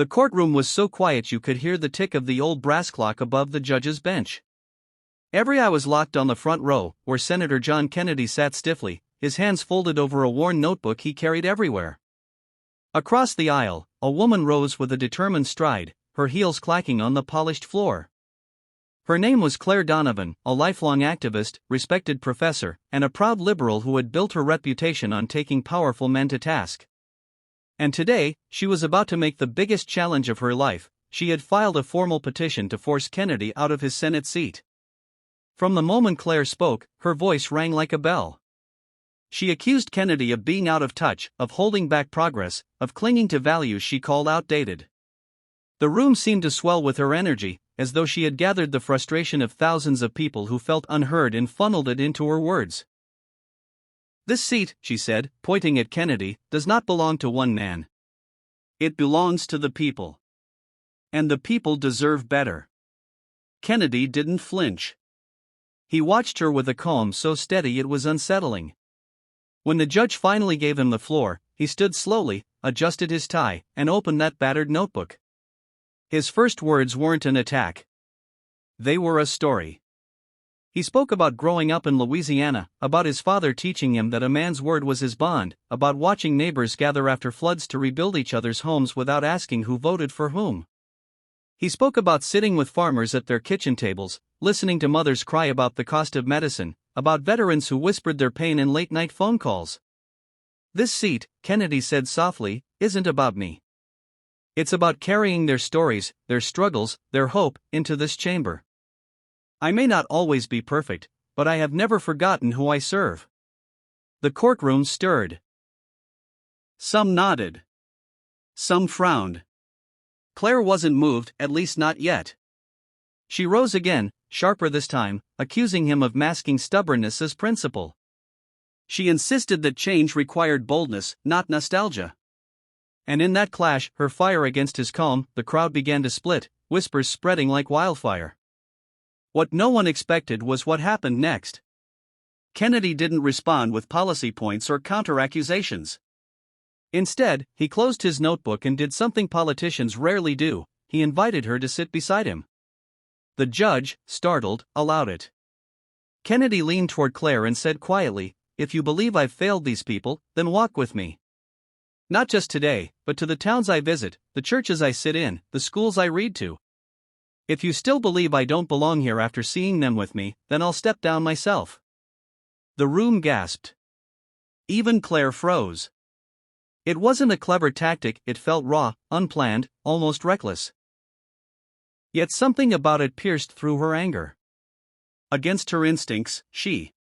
The courtroom was so quiet you could hear the tick of the old brass clock above the judge's bench. Every eye was locked on the front row, where Senator John Kennedy sat stiffly, his hands folded over a worn notebook he carried everywhere. Across the aisle, a woman rose with a determined stride, her heels clacking on the polished floor. Her name was Claire Donovan, a lifelong activist, respected professor, and a proud liberal who had built her reputation on taking powerful men to task. And today, she was about to make the biggest challenge of her life. She had filed a formal petition to force Kennedy out of his Senate seat. From the moment Claire spoke, her voice rang like a bell. She accused Kennedy of being out of touch, of holding back progress, of clinging to values she called outdated. The room seemed to swell with her energy, as though she had gathered the frustration of thousands of people who felt unheard and funneled it into her words. "This seat," she said, pointing at Kennedy, "does not belong to one man. It belongs to the people. And the people deserve better." Kennedy didn't flinch. He watched her with a calm so steady it was unsettling. When the judge finally gave him the floor, he stood slowly, adjusted his tie, and opened that battered notebook. His first words weren't an attack. They were a story. He spoke about growing up in Louisiana, about his father teaching him that a man's word was his bond, about watching neighbors gather after floods to rebuild each other's homes without asking who voted for whom. He spoke about sitting with farmers at their kitchen tables, listening to mothers cry about the cost of medicine, about veterans who whispered their pain in late-night phone calls. "This seat," Kennedy said softly, "isn't about me. It's about carrying their stories, their struggles, their hope, into this chamber. I may not always be perfect, but I have never forgotten who I serve." The courtroom stirred. Some nodded. Some frowned. Claire wasn't moved, at least not yet. She rose again, sharper this time, accusing him of masking stubbornness as principle. She insisted that change required boldness, not nostalgia. And in that clash, her fire against his calm, the crowd began to split, whispers spreading like wildfire. What no one expected was what happened next. Kennedy didn't respond with policy points or counter-accusations. Instead, he closed his notebook and did something politicians rarely do: he invited her to sit beside him. The judge, startled, allowed it. Kennedy leaned toward Claire and said quietly, "If you believe I've failed these people, then walk with me. Not just today, but to the towns I visit, the churches I sit in, the schools I read to. If you still believe I don't belong here after seeing them with me, then I'll step down myself." The room gasped. Even Claire froze. It wasn't a clever tactic, it felt raw, unplanned, almost reckless. Yet something about it pierced through her anger. Against her instincts, she